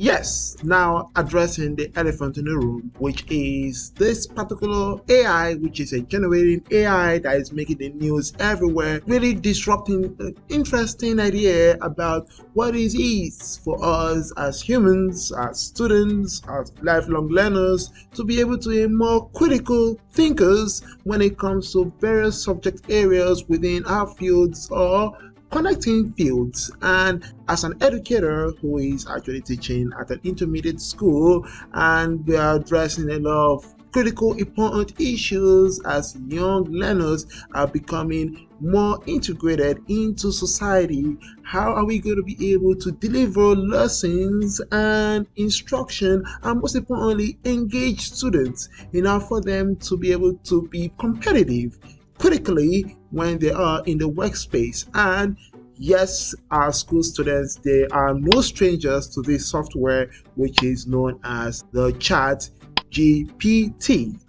Yes, now addressing the elephant in the room, which is this particular AI, which is a generating AI that is making the news everywhere, really disrupting an interesting idea about what it is for us as humans, as students, as lifelong learners, to be able to be more critical thinkers when it comes to various subject areas within our fields or connecting fields. And as an educator who is actually teaching at an intermediate school, and we are addressing a lot of critical important issues as young learners are becoming more integrated into society, how are we going to be able to deliver lessons and instruction, and most importantly engage students enough for them to be able to be competitive critically when they are in the workspace? And yes, our school students, they are no strangers to this software which is known as the ChatGPT.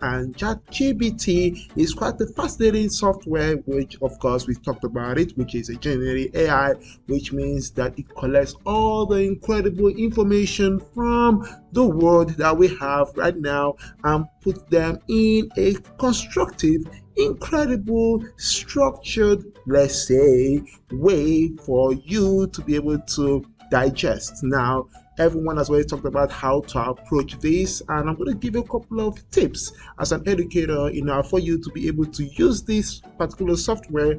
And ChatGPT is quite a fascinating software, which of course we talked about it, which is a generative AI, which means that it collects all the incredible information from the world that we have right now and put them in a constructive, incredible, structured, let's say, way for you to be able to digest. Now, everyone has already talked about how to approach this, and I'm going to give you a couple of tips as an educator, for you to be able to use this particular software,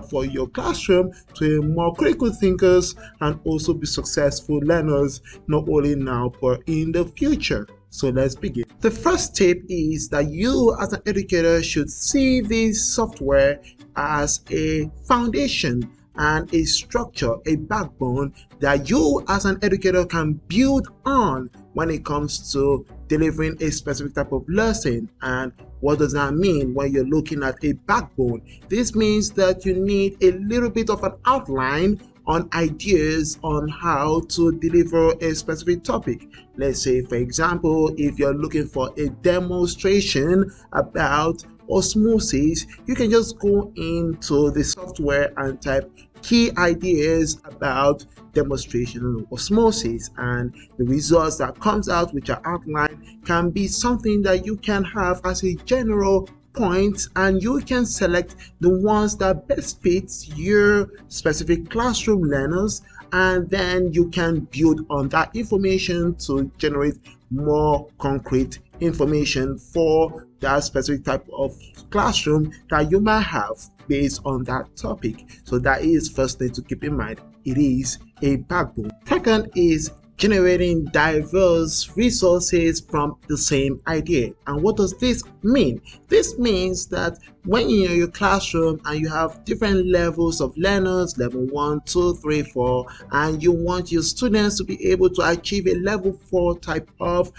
for your classroom to more critical thinkers and also be successful learners, not only now but in the future. So let's begin. The first tip is that you as an educator should see this software as a foundation and a structure, a backbone that you as an educator can build on when it comes to delivering a specific type of lesson. And what does that mean when you're looking at a backbone? This means that you need a little bit of an outline on ideas on how to deliver a specific topic. Let's say, for example, if you're looking for a demonstration about osmosis, you can just go into the software and type key ideas about demonstration of osmosis, and the results that comes out, which are outlined, can be something that you can have as a general points, and you can select the ones that best fits your specific classroom learners, and then you can build on that information to generate more concrete information for that specific type of classroom that you might have based on that topic. So that is first thing to keep in mind. It is a backbone. Second is generating diverse resources from the same idea. And what does this mean? This means that when you're in your classroom and you have different levels of learners, level 1, 2, 3, 4, and you want your students to be able to achieve a level 4 type of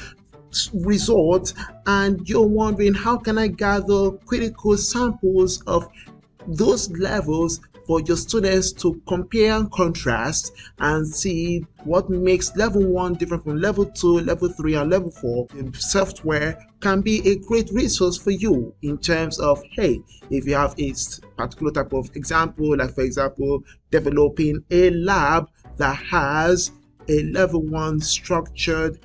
result, and you're wondering, how can I gather critical samples of those levels for your students to compare and contrast and see what makes level 1 different from level 2, level 3, and level 4. The software can be a great resource for you in terms of, hey, if you have a particular type of example, like for example, developing a lab that has a level 1 structured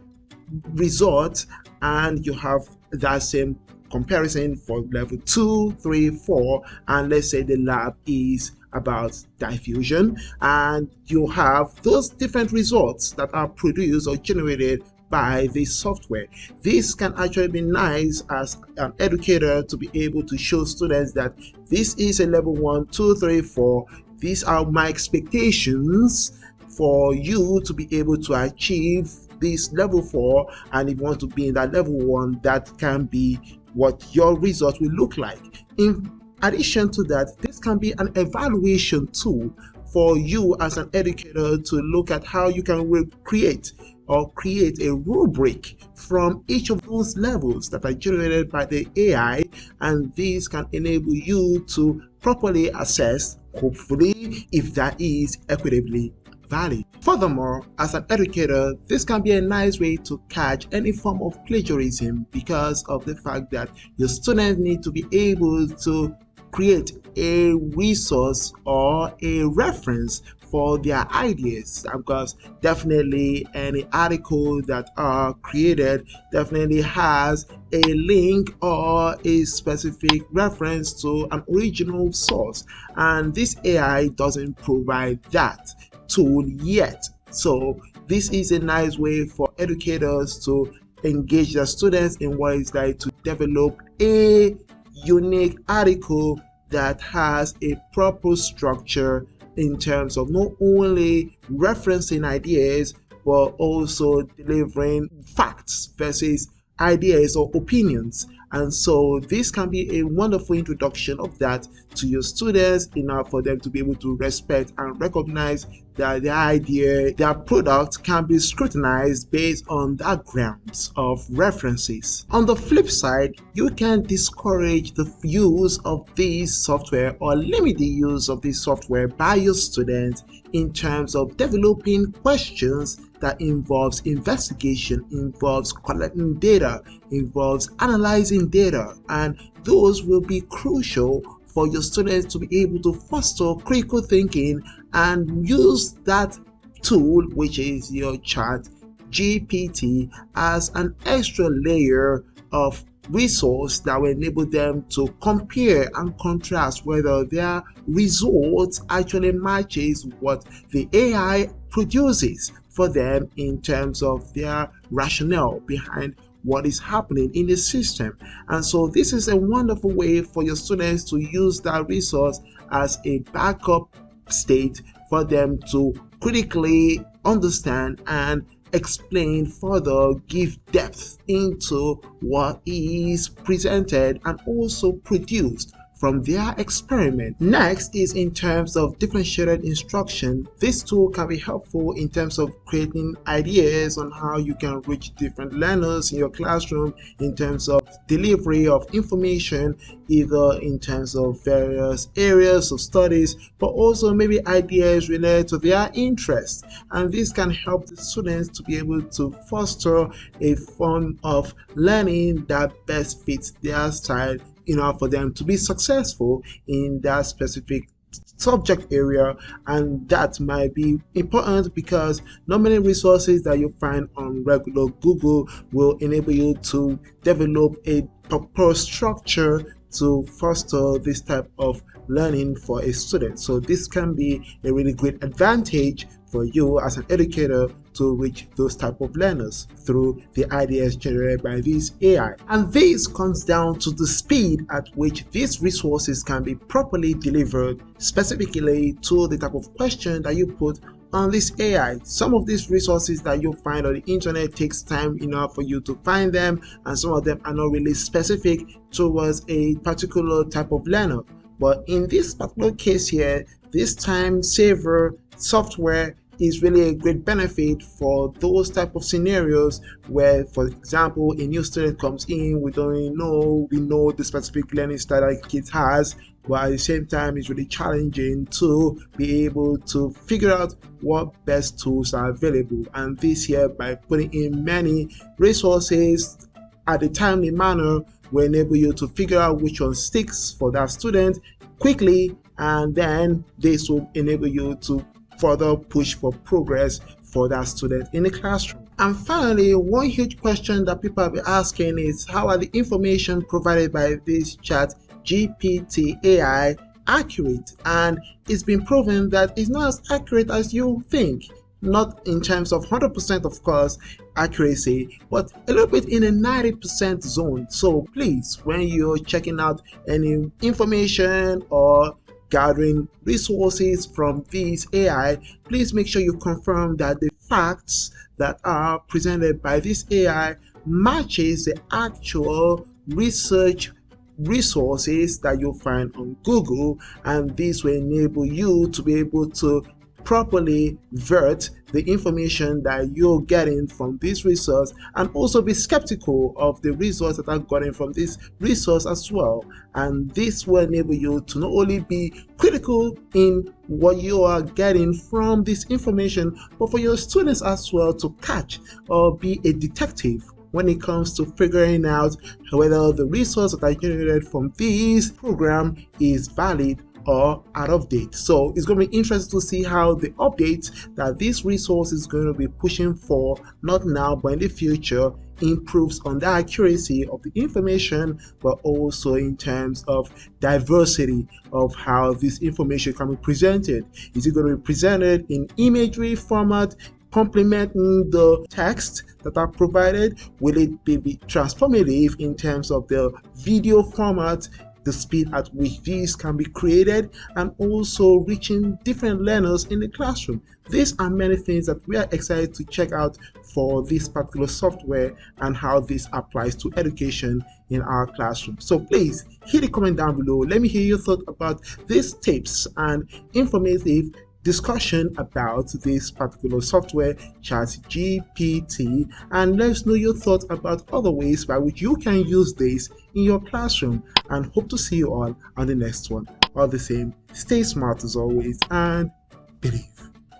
result, and you have that same comparison for level 2, 3, 4, and let's say the lab is about diffusion, and you have those different results that are produced or generated by this software. This can actually be nice as an educator to be able to show students that this is a level 1, 2, 3, 4. These are my expectations for you to be able to achieve this level 4, and if you want to be in that level 1, that can be what your result will look like. In addition to that, this can be an evaluation tool for you as an educator to look at how you can create a rubric from each of those levels that are generated by the AI, and these can enable you to properly assess, hopefully, if that is equitably valid. Furthermore, as an educator, this can be a nice way to catch any form of plagiarism, because of the fact that your students need to be able to create a resource or a reference for their ideas, because definitely any article that are created definitely has a link or a specific reference to an original source, and this AI doesn't provide that tool yet. So this is a nice way for educators to engage their students in what it's like to develop a unique article that has a proper structure in terms of not only referencing ideas but also delivering facts versus ideas or opinions. And so this can be a wonderful introduction of that to your students, enough for them to be able to respect and recognize that their idea, their product can be scrutinized based on that grounds of references. On the flip side, you can discourage the use of this software or limit the use of this software by your students in terms of developing questions that involves investigation, involves collecting data, involves analyzing data, and those will be crucial for your students to be able to foster critical thinking and use that tool, which is your ChatGPT, as an extra layer of resource that will enable them to compare and contrast whether their results actually matches what the AI produces for them in terms of their rationale behind what is happening in the system. And so this is a wonderful way for your students to use that resource as a backup state for them to critically understand and explain further, give depth into what is presented and also produced from their experiment. Next is in terms of differentiated instruction. This tool can be helpful in terms of creating ideas on how you can reach different learners in your classroom in terms of delivery of information, either in terms of various areas of studies, but also maybe ideas related to their interests. And this can help the students to be able to foster a form of learning that best fits their style in order for them to be successful in that specific subject area. And that might be important because not many resources that you find on regular Google will enable you to develop a proper structure to foster this type of learning for a student. So this can be a really great advantage for you as an educator to reach those type of learners through the ideas generated by this AI. And this comes down to the speed at which these resources can be properly delivered, specifically to the type of question that you put on this AI. Some of these resources that you find on the internet takes time enough for you to find them, and some of them are not really specific towards a particular type of learner. But in this particular case here, this time saver software is really a great benefit for those type of scenarios where, for example, a new student comes in, we know the specific learning style that kid has, but at the same time it's really challenging to be able to figure out what best tools are available. And this here, by putting in many resources at a timely manner, will enable you to figure out which one sticks for that student quickly, and then this will enable you to further push for progress for that student in the classroom. And finally, one huge question that people have been asking is, how are the information provided by this ChatGPT AI accurate? And it's been proven that it's not as accurate as you think. Not in terms of 100% of course accuracy, but a little bit in a 90% zone. So please, when you're checking out any information or gathering resources from this AI, please make sure you confirm that the facts that are presented by this AI matches the actual research resources that you'll find on Google, and this will enable you to be able to properly vet the information that you're getting from this resource, and also be skeptical of the results that are gotten from this resource as well. And this will enable you to not only be critical in what you are getting from this information, but for your students as well to catch or be a detective when it comes to figuring out whether the resource that I generated from this program is valid or out of date. So it's going to be interesting to see how the updates that this resource is going to be pushing for, not now but in the future, improves on the accuracy of the information, but also in terms of diversity of how this information can be presented. Is it going to be presented in imagery format, complementing the text that are provided? Will it be transformative in terms of the video format, the speed at which these can be created, and also reaching different learners in the classroom? These are many things that we are excited to check out for this particular software and how this applies to education in our classroom. So please hit the comment down below. Let me hear your thoughts about these tips and informative discussion about this particular software, ChatGPT, and let us know your thoughts about other ways by which you can use this in your classroom, and hope to see you all on the next one. All the same, stay smart as always and believe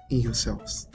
in yourselves.